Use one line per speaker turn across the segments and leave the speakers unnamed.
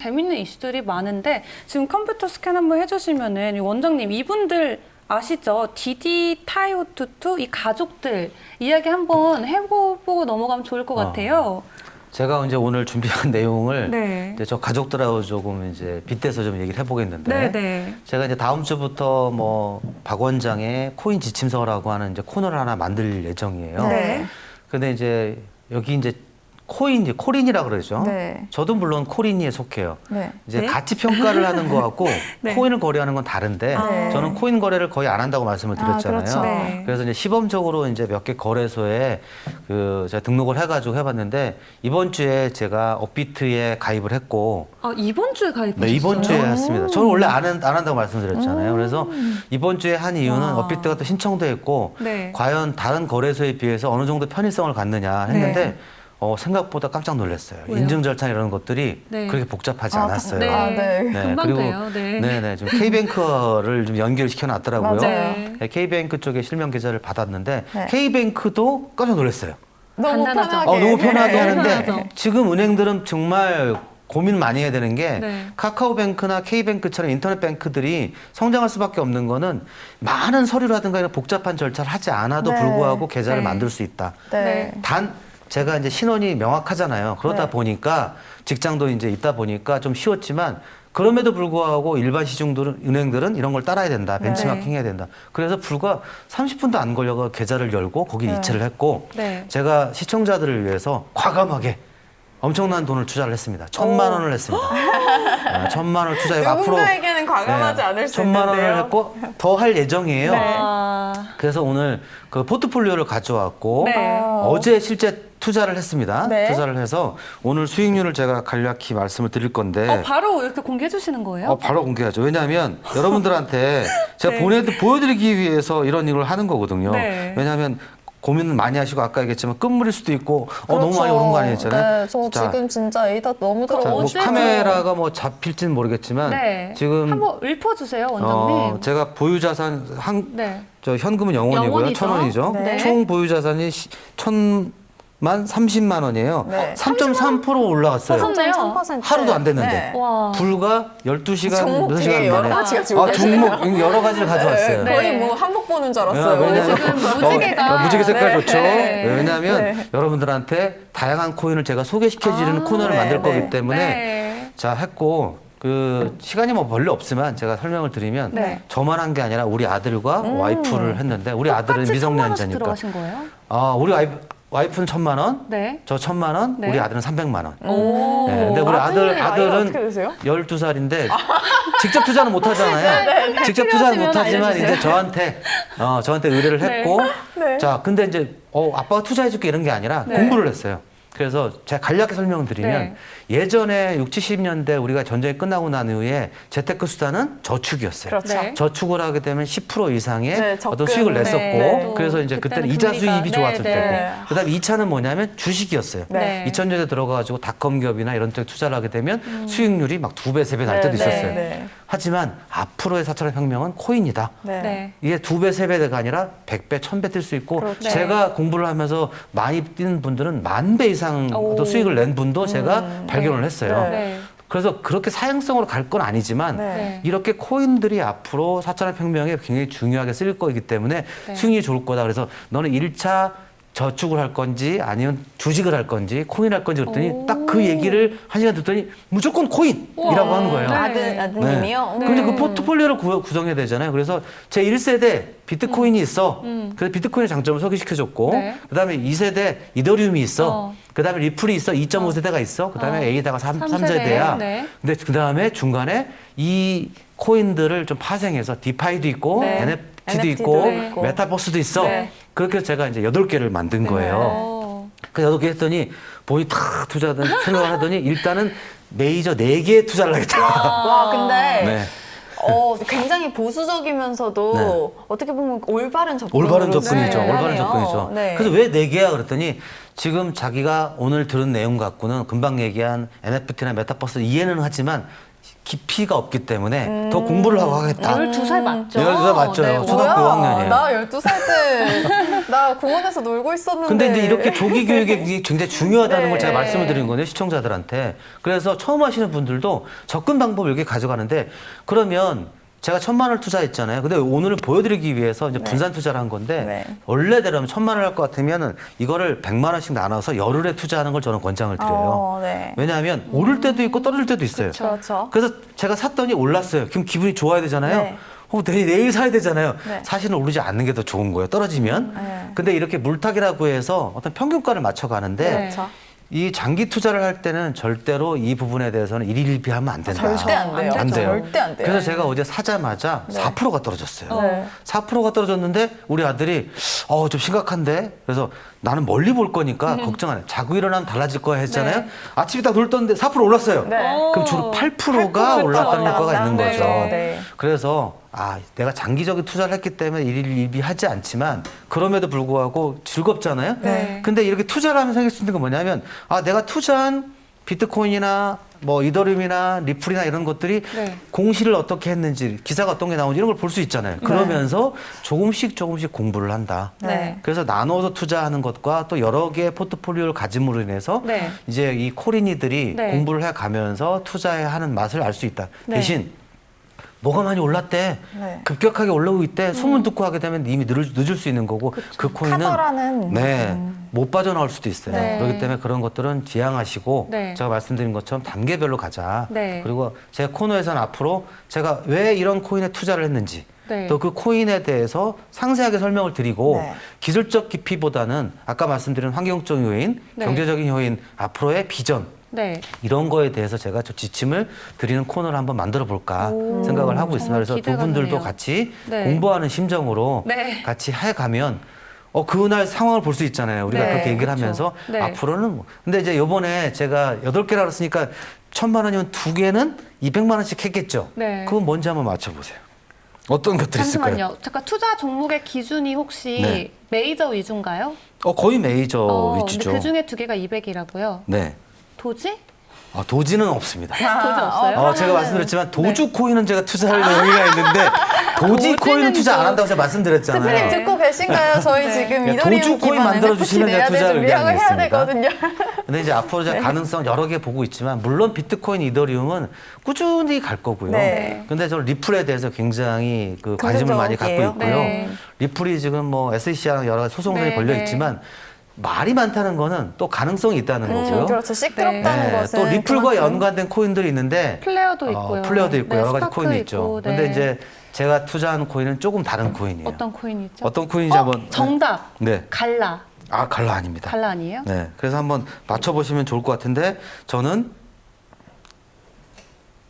재밌는 이슈들이 많은데 지금 컴퓨터 스캔 한번 해주시면은 원장님 이분들 아시죠? 디디 타이오투투 이 가족들 이야기 한번 해보고 넘어가면 좋을 것 같아요.
제가 이제 오늘 준비한 내용을
네.
이제 저 가족들하고 조금 이제 빗대서 좀 얘기를 해보겠는데
네.
제가 이제 다음 주부터 뭐 박 원장의 코인 지침서라고 하는 이제 코너를 하나 만들 예정이에요.
네.
근데 이제 여기 이제 코린이라 그러죠.
네.
저도 물론 코린이에 속해요.
네.
이제
네?
가치 평가를 하는 거하고
네.
코인을 거래하는 건 다른데
네.
저는 코인 거래를 거의 안 한다고 말씀을 드렸잖아요.
그렇죠.
네.
그래서 이제 시범적으로 이제 몇 개 거래소에 제가 등록을 해가지고 해봤는데 이번 주에 제가 업비트에 가입을 했고
아 이번 주에 가입하셨어요?
네, 이번 주에 했습니다. 저는 원래 안 한다고 말씀드렸잖아요. 그래서 이번 주에 한 이유는
와.
업비트가 또 신청도 했고
네.
과연 다른 거래소에 비해서 어느 정도 편의성을 갖느냐 했는데
네.
생각보다 깜짝 놀랐어요.
왜요?
인증 절차 이런 것들이
네.
그렇게 복잡하지
아,
않았어요.
네.
아, 네.
금방
그리고
돼요. 네.
네네 좀 K뱅크를 좀 연결시켜 놨더라고요.
맞아요.
네, K뱅크 쪽에 실명 계좌를 받았는데
네.
K뱅크도 깜짝 놀랐어요.
너무
간단하죠.
편하게.
너무 편하게
네.
하는데
편하죠.
지금 은행들은 정말 고민 많이 해야 되는 게
네.
카카오뱅크나 K뱅크처럼 인터넷 뱅크들이 성장할 수밖에 없는 거는 많은 서류라든가 이런 복잡한 절차를 하지 않아도
네.
불구하고 계좌를
네.
만들 수 있다.
네.
단 제가 이제 신원이 명확하잖아요. 그러다
네.
보니까 직장도 이제 있다 보니까 좀 쉬웠지만 그럼에도 불구하고 일반 시중들은 은행들은 이런 걸 따라야 된다. 벤치마킹 해야 된다. 그래서 불과 30분도 안 걸려가 계좌를 열고 거기
네.
이체를 했고
네.
제가 시청자들을 위해서 과감하게 엄청난 돈을 투자를 했습니다. 1,000만 원을 했습니다. 1,000만 원을 투자해 앞으로
누군가에게는 과감하지 않을 수
1,000만
있는데요.
원을 했고 더 할 예정이에요.
네.
아,
그래서 오늘 그 포트폴리오를 가져왔고
네.
어제 실제 투자를 했습니다.
네.
투자를 해서 오늘 수익률을 제가 간략히 말씀을 드릴 건데
바로 이렇게 공개해 주시는 거예요?
바로 공개하죠. 왜냐하면 여러분들한테 제가
네.
보여드리기 위해서 이런 일을 하는 거거든요.
네.
왜냐하면 고민을 많이 하시고 아까 얘기했지만 끝물일 수도 있고 너무 많이 오른 거 아니었잖아요.
네, 저
자,
지금 진짜 에이다 너무
자, 뭐
어제
카메라가 뭐 잡힐지는 모르겠지만
네.
지금
한번 읊어주세요, 원장님.
제가 보유 자산
네.
저 현금은 0원이고요.
영원이죠.
1,000원이죠.
네.
총 보유 자산이 30만 원이에요.
네.
3.3% 올라갔어요.
좋네요.
3.3%.
하루도 안 됐는데.
와.
불과 12시간,
종목
6시간
되게 여러
만에.
가지가 지금
종목 여러 가지를 가져왔어요.
네.
거의 뭐 한복 보는 줄 알았어요.
왜냐면
지금 무지개가
무지개 색깔
네.
좋죠.
네.
왜냐하면
네.
여러분들한테 다양한 코인을 제가 소개시켜드리는 코너를
네,
만들
네.
거기 때문에
네.
자 했고 그 시간이 뭐 별로 없지만 제가 설명을 드리면
네.
저만 한 게 아니라 우리 아들과 와이프를 했는데 우리 아들은
똑같이 1,000만 원씩
미성년자니까
들어가신 거예요?
우리 와이프는 1,000만 원,
네.
저 1,000만 원,
네.
우리 아들은 300만 원.
오.
네, 근데 우리
나이가
아들은
어떻게 되세요?
12살인데 직접 투자는 못 하잖아요. 직접 투자는 못 하지만
알려주세요.
이제 저한테 의뢰를
네.
했고
네.
자, 근데 이제 아빠가 투자해 줄게 이런 게 아니라
네.
공부를 했어요. 그래서 제가 간략히 설명을 드리면
네.
예전에 60, 70년대 우리가 전쟁이 끝나고 난 이후에 재테크 수단은 저축이었어요.
그렇죠.
네.
저축을 하게 되면 10% 이상의
네,
어떤
적금.
수익을 냈었고
네.
그래서 이제
그때는
그때는 이자
금리가-
수입이 좋았을
네,
때고
네.
그다음에 2차는 뭐냐면 주식이었어요.
네.
2000년대 들어가가지고 닷컴 기업이나 이런 데 투자를 하게 되면 수익률이 막 2배, 3배 날 때도
네,
있었어요.
네.
하지만 앞으로의 4차원 혁명은 코인이다.
네.
네.
이게 2배, 3배가 아니라 100배, 1000배 뛸 수 있고
그렇죠.
제가 공부를 하면서 많이 뛰는 분들은 10,000배 이상
오.
또 수익을 낸 분도 제가 발견을 했어요.
네.
그래서 그렇게 사행성으로 갈 건 아니지만
네.
네.
이렇게 코인들이 앞으로 4차원 혁명에 굉장히 중요하게 쓰일 거기 때문에
네.
수익이 좋을 거다. 그래서 너는 1차 저축을 할 건지 아니면 주식을 할 건지 코인을 할 건지 그랬더니
오.
딱 그 얘기를 한 시간 듣더니 무조건 코인이라고
우와.
하는 거예요.
네.
아드님이요?
네.
근데 그 포트폴리오를 구성해야 되잖아요. 그래서 제 1세대 비트코인이 있어. 그래서 비트코인의 장점을 소개시켜줬고
네.
그다음에 2세대 이더리움이 있어.
어.
그다음에 리플이 있어. 2.5세대가 있어. 그다음에 A다가 3세대야.
세대. 네.
근데 그다음에 중간에 이 코인들을 좀 파생해서 디파이도 있고
네.
NFT도 있고
네.
메타버스도 있어.
네.
그렇게 해서 제가 이제 8개를 만든 거예요.
어.
그 8개 했더니 본인이 다 투자하던 생각을 하더니 일단은 메이저 4개에 투자를 하겠다.
와, 근데
네.
굉장히 보수적이면서도 어떻게 보면 올바른 접근으로
올바른 접근이죠.
네,
올바른
하네요.
접근이죠.
네.
그래서 왜 4개야 그랬더니 지금 자기가 오늘 들은 내용 갖고는 금방 얘기한 NFT나 메타버스 이해는 하지만 깊이가 없기 때문에 더 공부를 하고 하겠다.
12살 맞죠?
12살 맞죠.
네,
초등학교
뭐야?
5학년이에요.
나 12살 때 나 공원에서 놀고 있었는데.
근데 이제 이렇게 조기 교육이 굉장히 중요하다는
네.
걸 제가 말씀을 드린 거예요, 시청자들한테. 그래서 처음 하시는 분들도 접근 방법을 이렇게 가져가는데, 그러면 제가 1,000만 원을 투자했잖아요. 근데 오늘 보여드리기 위해서 이제 분산 투자를 한 건데,
네.
원래대로면 1,000만 원을 할 것 같으면은 이거를 100만 원씩 나눠서 열흘에 투자하는 걸 저는 권장을 드려요.
네.
왜냐하면 오를 때도 있고 떨어질 때도 있어요.
그렇죠.
그래서 제가 샀더니 올랐어요. 그럼 기분이 좋아야 되잖아요.
네.
내일 사야 되잖아요.
네.
사실은 오르지 않는 게 더 좋은 거예요. 떨어지면.
네.
근데 이렇게 물타기라고 해서 어떤 평균가를 맞춰가는데
네.
그렇죠.
이 장기 투자를 할 때는 절대로 이 부분에 대해서는 일일비하면 안 된다.
절대 안 돼요.
안 돼요.
절대 안 돼요.
그래서 제가 어제 사자마자
네.
4%가 떨어졌어요.
네.
4%가 떨어졌는데 우리 아들이 좀 심각한데? 그래서 나는 멀리 볼 거니까 걱정 안 해. 자고 일어나면 달라질 거야 했잖아요.
네.
아침에 딱 놀 떴는데 4% 올랐어요.
네.
그럼 주로 8%가
8%
올랐다는 효과가
올랐다.
있는
네.
거죠.
네.
그래서 내가 장기적인 투자를 했기 때문에 일일비 하지 않지만 그럼에도 불구하고 즐겁잖아요.
네.
근데 이렇게 투자를 하면 생길 수 있는 건 뭐냐면 내가 투자한 비트코인이나 뭐 이더리움이나 리플이나 이런 것들이
네.
공시를 어떻게 했는지 기사가 어떤 게 나오는지 이런 걸 볼 수 있잖아요. 그러면서 조금씩 공부를 한다.
네.
그래서 나눠서 투자하는 것과 또 여러 개의 포트폴리오를 가짐으로 인해서
네.
이제 이 코린이들이
네.
공부를 해 가면서 투자해야 하는 맛을 알 수 있다.
네.
대신 뭐가 많이 올랐대.
네.
급격하게 올라오고 있대. 소문 듣고 하게 되면 이미 늦을 수 있는 거고 그 코인은
카더라는
못 빠져나올 수도 있어요.
네.
그렇기 때문에 그런 것들은 지양하시고
네.
제가 말씀드린 것처럼 단계별로 가자.
네.
그리고 제 코너에서는 앞으로 제가 왜 이런 코인에 투자를 했는지
네.
또 그 코인에 대해서 상세하게 설명을 드리고
네.
기술적 깊이보다는 아까 말씀드린 환경적 요인,
네.
경제적인 요인, 앞으로의 비전
네.
이런 거에 대해서 제가 좀 지침을 드리는 코너를 한번 만들어 볼까
오,
생각을 하고 있습니다. 그래서 두
기대가
분들도
되네요.
같이
네.
공부하는 심정으로
네.
같이 해가면 그날 상황을 볼 수 있잖아요. 우리가
네,
그렇게 얘기를
그렇죠.
하면서
네.
앞으로는 근데 이제 요번에 제가 8개라 그랬으니까 1,000만 원이면 2개는 200만 원씩 했겠죠.
네.
그건 뭔지 한번 맞춰보세요. 어떤 것들이 있을까요?
잠시만요. 잠깐 투자 종목의 기준이 혹시
네.
메이저 위주인가요?
거의 메이저 위주죠.
근데 그 중에 2개가 200이라고요.
네.
도지?
도지는 없습니다.
도지 없어요?
제가 말씀드렸지만 도주
네.
코인은 제가 투자할 여유가 있는데 도지 코인은 투자 안 한다고 제가 말씀드렸잖아요.
대표님 듣고 계신가요? 저희
네.
지금
네,
이더리움
도주 코인
기반
만들어
NFT
주시면
내야
제가 투자를
될 준비하고 해야
의뢰하겠습니다.
되거든요.
근데 이제 앞으로 제가 가능성 여러 개 보고 있지만 물론 비트코인, 이더리움은 꾸준히 갈 거고요.
네.
근데 저는 리플에 대해서 굉장히 그 관심을 많이 갖고
긍정적이에요.
있고요.
네.
리플이 지금 뭐 SEC랑 여러 가지 소송들이
네,
걸려
네.
있지만 말이 많다는 거는 또 가능성이 있다는 거고요.
그렇죠. 시끄럽다는
네,
것은
또 리플과
그만큼
연관된 코인들이 있는데
플레어도 있고요.
플레어도 있고
네,
여러 가지
스파크
코인이
있고,
있죠.
네.
근데 이제 제가 투자한 코인은 조금 다른 코인이에요.
어떤 코인이 있죠?
어떤 코인인지 한번
정답.
네.
갈라.
갈라 아닙니다.
갈라 아니에요?
네. 그래서 한번 맞춰보시면 좋을 것 같은데 저는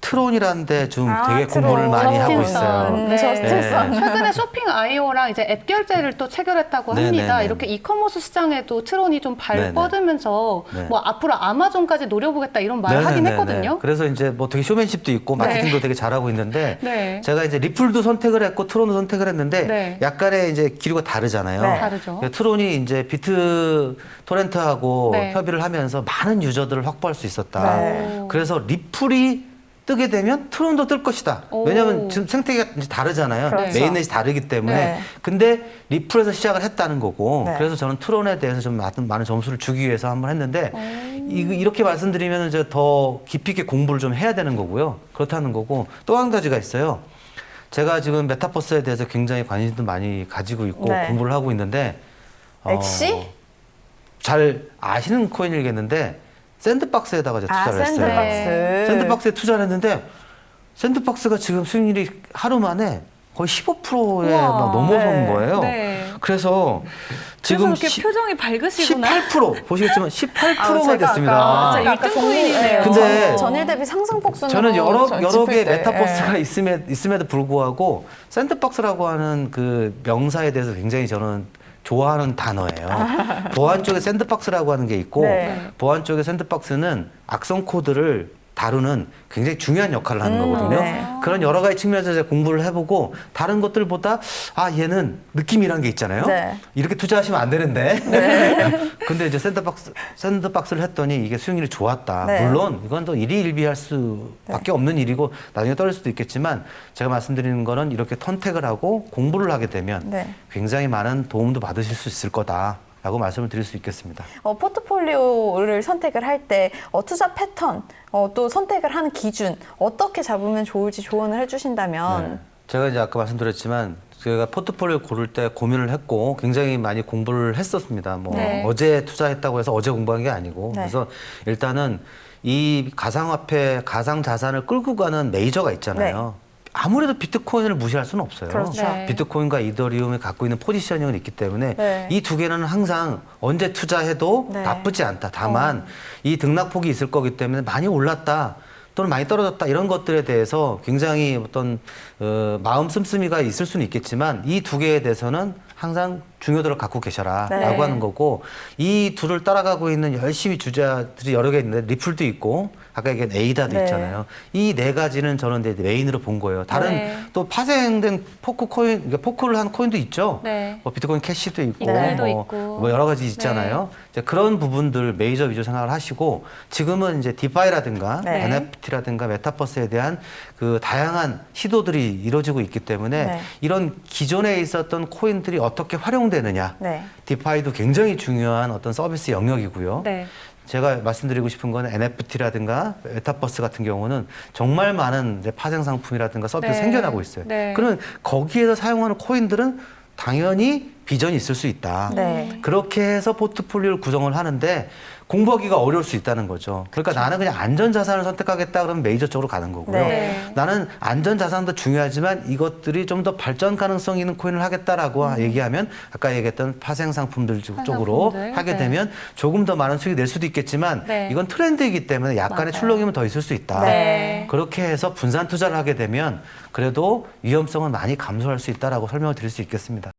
트론이라는 데 좀 되게
트론.
공부를 많이 하고
저스틴
있어요.
선.
네. 저스틴 선.
최근에 쇼핑 아이오랑 이제 앱 결제를 또 체결했다고
네,
합니다.
네, 네.
이렇게 이커머스 시장에도 트론이 좀
네, 네.
발뻗으면서
네.
뭐 앞으로 아마존까지 노려보겠다 이런 말을 하긴 했거든요.
그래서 이제 뭐 되게 쇼맨십도 있고 마케팅도 되게 잘하고 있는데
네.
제가 이제 리플도 선택을 했고 트론도 선택을 했는데
네.
약간의 이제 기류가 다르잖아요.
네.
다르죠.
트론이 이제 비트 토렌트하고
네.
협의를 하면서 많은 유저들을 확보할 수 있었다.
네.
그래서 리플이 뜨게 되면 트론도 뜰 것이다.
오.
왜냐하면 지금 생태계가 이제 다르잖아요.
그렇죠.
메인넷이 다르기 때문에.
네.
근데 리플에서 시작을 했다는 거고.
네.
그래서 저는 트론에 대해서 좀 많은 점수를 주기 위해서 한번 했는데 이렇게 말씀드리면 이제 더 깊이 있게 공부를 좀 해야 되는 거고요. 그렇다는 거고 또 한 가지가 있어요. 제가 지금 메타버스에 대해서 굉장히 관심도 많이 가지고 있고
네.
공부를 하고 있는데
엑시?
잘 아시는 코인이겠는데 샌드박스에다가 제가 투자를 했어요.
샌드박스.
샌드박스에 투자를 했는데 샌드박스가 지금 수익률이 하루 만에 거의 15%에
우와.
막 넘어선
네.
거예요.
네.
그래서 지금
그래서 이렇게 표정이 밝으시구나.
18% 보시겠지만 18%가
제가
됐습니다.
제가 아까
일등 코인이네요.
근데
전일 대비 상승폭순으로
저는 여러 개의
짚을 때,
메타버스가
예.
있음에도 불구하고 샌드박스라고 하는 그 명사에 대해서 굉장히 저는 좋아하는 단어예요. 보안 쪽에 샌드박스라고 하는 게 있고
네.
보안 쪽에 샌드박스는 악성 코드를 다루는 굉장히 중요한 역할을 하는 거거든요.
네.
그런 여러 가지 측면에서 이제 공부를 해보고 다른 것들보다 얘는 느낌이란 게 있잖아요.
네.
이렇게 투자하시면 안 되는데. 근데 이제 샌드박스를 했더니 이게 수익률이 좋았다.
네.
물론 이건 또 일희일비할 수밖에 없는 일이고 나중에 떨어질 수도 있겠지만 제가 말씀드리는 거는 이렇게 선택을 하고 공부를 하게 되면
네.
굉장히 많은 도움도 받으실 수 있을 거다라고 말씀을 드릴 수 있겠습니다.
포트폴리오를 선택을 할 때 투자 패턴, 또 선택을 하는 기준 어떻게 잡으면 좋을지 조언을 해주신다면
네. 제가 이제 아까 말씀드렸지만 제가 포트폴리오 고를 때 고민을 했고 굉장히 많이 공부를 했었습니다. 뭐
네.
어제 투자했다고 해서 어제 공부한 게 아니고
네.
그래서 일단은 이 가상화폐, 가상자산을 끌고 가는 메이저가 있잖아요. 아무래도 비트코인을 무시할 수는 없어요.
그렇죠.
네.
비트코인과 이더리움이 갖고 있는 포지셔닝은 있기 때문에
네.
이 두 개는 항상 언제 투자해도
네.
나쁘지 않다. 다만 이 등락폭이 있을 거기 때문에 많이 올랐다. 또는 많이 떨어졌다 이런 것들에 대해서 굉장히 어떤 마음 씀씀이가 있을 수는 있겠지만 이 두 개에 대해서는 항상 중요도를 갖고 계셔라라고
네.
하는 거고 이 둘을 따라가고 있는 열심히 주자들이 여러 개 있는데 리플도 있고 아까 얘기한 에이다도
네.
있잖아요. 이 네 가지는 저는 이제 메인으로 본 거예요. 다른
네.
또 파생된 포크 코인, 그러니까 포크를 한 코인도 있죠.
네.
뭐 비트코인 캐시도 있고,
이클도
뭐,
있고.
뭐 여러 가지 있잖아요. 이제 그런 부분들 메이저 위주 생각을 하시고 지금은 이제 디파이라든가
네.
NFT라든가 메타버스에 대한 그 다양한 시도들이 이루어지고 있기 때문에
네.
이런 기존에 있었던 코인들이 어떻게 활용되느냐.
네.
디파이도 굉장히 중요한 어떤 서비스 영역이고요.
네.
제가 말씀드리고 싶은 건 NFT라든가 메타버스 같은 경우는 정말 많은 이제 파생 상품이라든가 서비스
네.
생겨나고 있어요.
네.
그러면 거기에서 사용하는 코인들은 당연히 비전이 있을 수 있다.
네.
그렇게 해서 포트폴리오를 구성을 하는데 공부하기가 어려울 수 있다는 거죠. 그러니까 나는 그냥 안전자산을 선택하겠다 그러면 메이저 쪽으로 가는 거고요.
네.
나는 안전자산도 중요하지만 이것들이 좀 더 발전 가능성 있는 코인을 하겠다라고 얘기하면 아까 얘기했던 파생상품들 쪽으로
파생상품들.
하게
네.
되면 조금 더 많은 수익이 낼 수도 있겠지만
네.
이건 트렌드이기 때문에 약간의
맞아요.
출렁임은 더 있을 수 있다.
네.
그렇게 해서 분산 투자를 하게 되면 그래도 위험성은 많이 감소할 수 있다라고 설명을 드릴 수 있겠습니다.